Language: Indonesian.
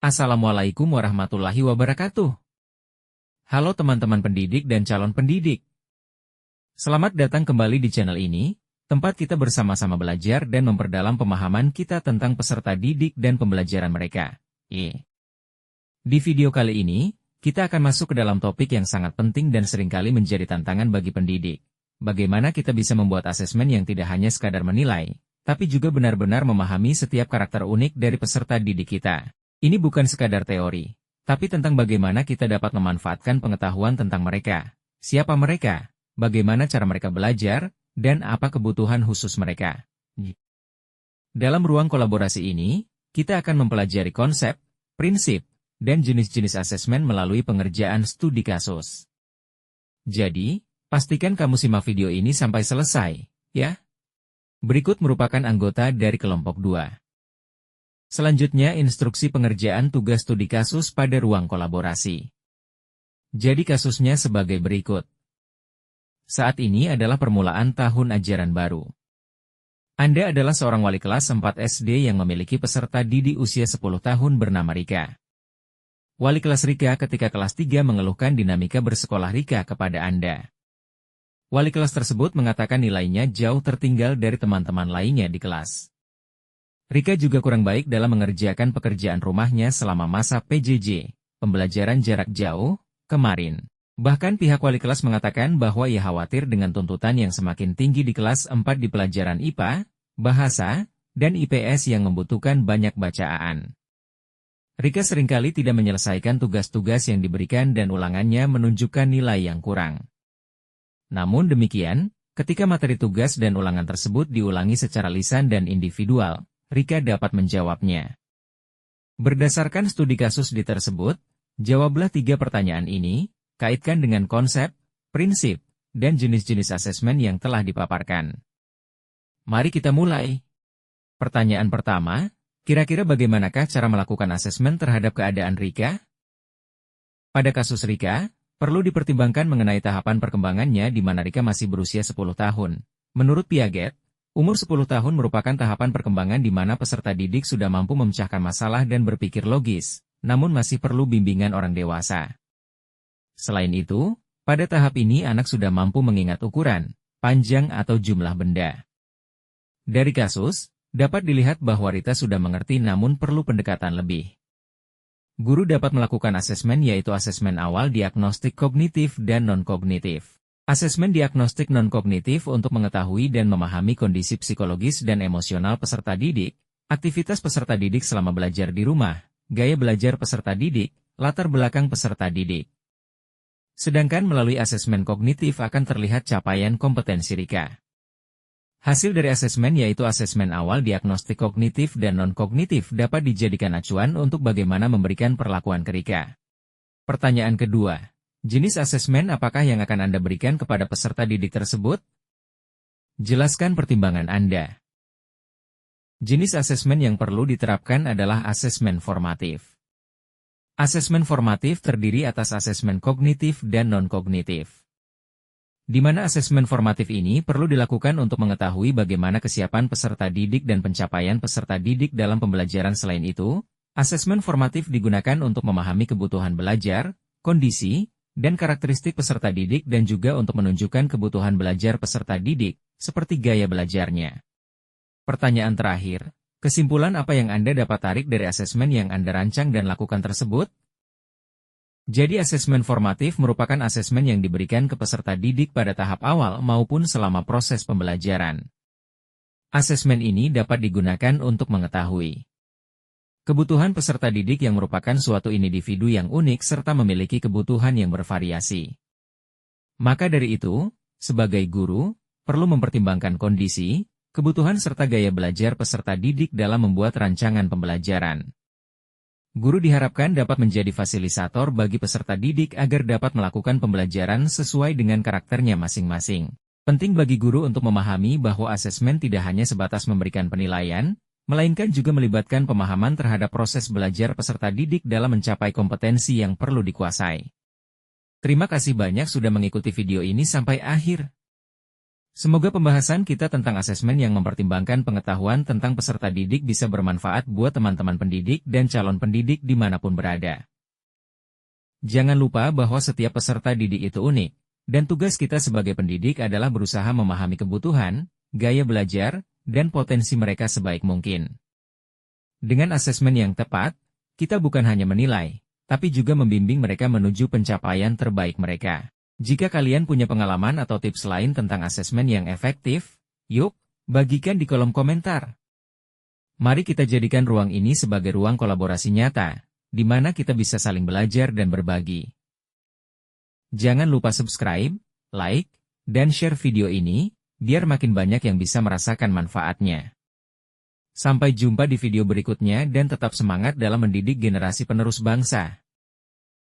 Assalamualaikum warahmatullahi wabarakatuh. Halo teman-teman pendidik dan calon pendidik. Selamat datang kembali di channel ini, tempat kita bersama-sama belajar dan memperdalam pemahaman kita tentang peserta didik dan pembelajaran mereka. Di video kali ini, kita akan masuk ke dalam topik yang sangat penting dan seringkali menjadi tantangan bagi pendidik. Bagaimana kita bisa membuat asesmen yang tidak hanya sekadar menilai, tapi juga benar-benar memahami setiap karakter unik dari peserta didik kita. Ini bukan sekadar teori, tapi tentang bagaimana kita dapat memanfaatkan pengetahuan tentang mereka, siapa mereka, bagaimana cara mereka belajar, dan apa kebutuhan khusus mereka. Dalam ruang kolaborasi ini, kita akan mempelajari konsep, prinsip, dan jenis-jenis asesmen melalui pengerjaan studi kasus. Jadi, pastikan kamu simak video ini sampai selesai, ya. Berikut merupakan anggota dari kelompok 2. Selanjutnya instruksi pengerjaan tugas studi kasus pada ruang kolaborasi. Jadi kasusnya sebagai berikut. Saat ini adalah permulaan tahun ajaran baru. Anda adalah seorang wali kelas 4 SD yang memiliki peserta didik usia 10 tahun bernama Rika. Wali kelas Rika ketika kelas 3 mengeluhkan dinamika bersekolah Rika kepada Anda. Wali kelas tersebut mengatakan nilainya jauh tertinggal dari teman-teman lainnya di kelas. Rika juga kurang baik dalam mengerjakan pekerjaan rumahnya selama masa PJJ, pembelajaran jarak jauh, kemarin. Bahkan pihak wali kelas mengatakan bahwa ia khawatir dengan tuntutan yang semakin tinggi di kelas 4 di pelajaran IPA, Bahasa, dan IPS yang membutuhkan banyak bacaan. Rika seringkali tidak menyelesaikan tugas-tugas yang diberikan dan ulangannya menunjukkan nilai yang kurang. Namun demikian, ketika materi tugas dan ulangan tersebut diulangi secara lisan dan individual, Rika dapat menjawabnya. Berdasarkan studi kasus di tersebut, jawablah 3 pertanyaan ini, kaitkan dengan konsep, prinsip, dan jenis-jenis asesmen yang telah dipaparkan. Mari kita mulai. Pertanyaan pertama, kira-kira bagaimanakah cara melakukan asesmen terhadap keadaan Rika? Pada kasus Rika, perlu dipertimbangkan mengenai tahapan perkembangannya di mana Rika masih berusia 10 tahun. Menurut Piaget, umur 10 tahun merupakan tahapan perkembangan di mana peserta didik sudah mampu memecahkan masalah dan berpikir logis, namun masih perlu bimbingan orang dewasa. Selain itu, pada tahap ini anak sudah mampu mengingat ukuran, panjang atau jumlah benda. Dari kasus, dapat dilihat bahwa Rita sudah mengerti namun perlu pendekatan lebih. Guru dapat melakukan asesmen yaitu asesmen awal diagnostik kognitif dan non-kognitif. Asesmen diagnostik non-kognitif untuk mengetahui dan memahami kondisi psikologis dan emosional peserta didik, aktivitas peserta didik selama belajar di rumah, gaya belajar peserta didik, latar belakang peserta didik. Sedangkan melalui asesmen kognitif akan terlihat capaian kompetensi Rika. Hasil dari asesmen yaitu asesmen awal diagnostik kognitif dan non-kognitif dapat dijadikan acuan untuk bagaimana memberikan perlakuan ke Rika. Pertanyaan kedua. Jenis asesmen apakah yang akan Anda berikan kepada peserta didik tersebut? Jelaskan pertimbangan Anda. Jenis asesmen yang perlu diterapkan adalah asesmen formatif. Asesmen formatif terdiri atas asesmen kognitif dan non-kognitif. Di mana asesmen formatif ini perlu dilakukan untuk mengetahui bagaimana kesiapan peserta didik dan pencapaian peserta didik dalam pembelajaran. Selain itu, asesmen formatif digunakan untuk memahami kebutuhan belajar, kondisi, dan karakteristik peserta didik dan juga untuk menunjukkan kebutuhan belajar peserta didik, seperti gaya belajarnya. Pertanyaan terakhir, kesimpulan apa yang Anda dapat tarik dari asesmen yang Anda rancang dan lakukan tersebut? Jadi asesmen formatif merupakan asesmen yang diberikan ke peserta didik pada tahap awal maupun selama proses pembelajaran. Asesmen ini dapat digunakan untuk mengetahui kebutuhan peserta didik yang merupakan suatu individu yang unik serta memiliki kebutuhan yang bervariasi. Maka dari itu, sebagai guru, perlu mempertimbangkan kondisi, kebutuhan serta gaya belajar peserta didik dalam membuat rancangan pembelajaran. Guru diharapkan dapat menjadi fasilitator bagi peserta didik agar dapat melakukan pembelajaran sesuai dengan karakternya masing-masing. Penting bagi guru untuk memahami bahwa asesmen tidak hanya sebatas memberikan penilaian, melainkan juga melibatkan pemahaman terhadap proses belajar peserta didik dalam mencapai kompetensi yang perlu dikuasai. Terima kasih banyak sudah mengikuti video ini sampai akhir. Semoga pembahasan kita tentang asesmen yang mempertimbangkan pengetahuan tentang peserta didik bisa bermanfaat buat teman-teman pendidik dan calon pendidik dimanapun berada. Jangan lupa bahwa setiap peserta didik itu unik, dan tugas kita sebagai pendidik adalah berusaha memahami kebutuhan, gaya belajar, dan potensi mereka sebaik mungkin. Dengan asesmen yang tepat, kita bukan hanya menilai, tapi juga membimbing mereka menuju pencapaian terbaik mereka. Jika kalian punya pengalaman atau tips lain tentang asesmen yang efektif, yuk, bagikan di kolom komentar. Mari kita jadikan ruang ini sebagai ruang kolaborasi nyata, di mana kita bisa saling belajar dan berbagi. Jangan lupa subscribe, like, dan share video ini, biar makin banyak yang bisa merasakan manfaatnya. Sampai jumpa di video berikutnya dan tetap semangat dalam mendidik generasi penerus bangsa.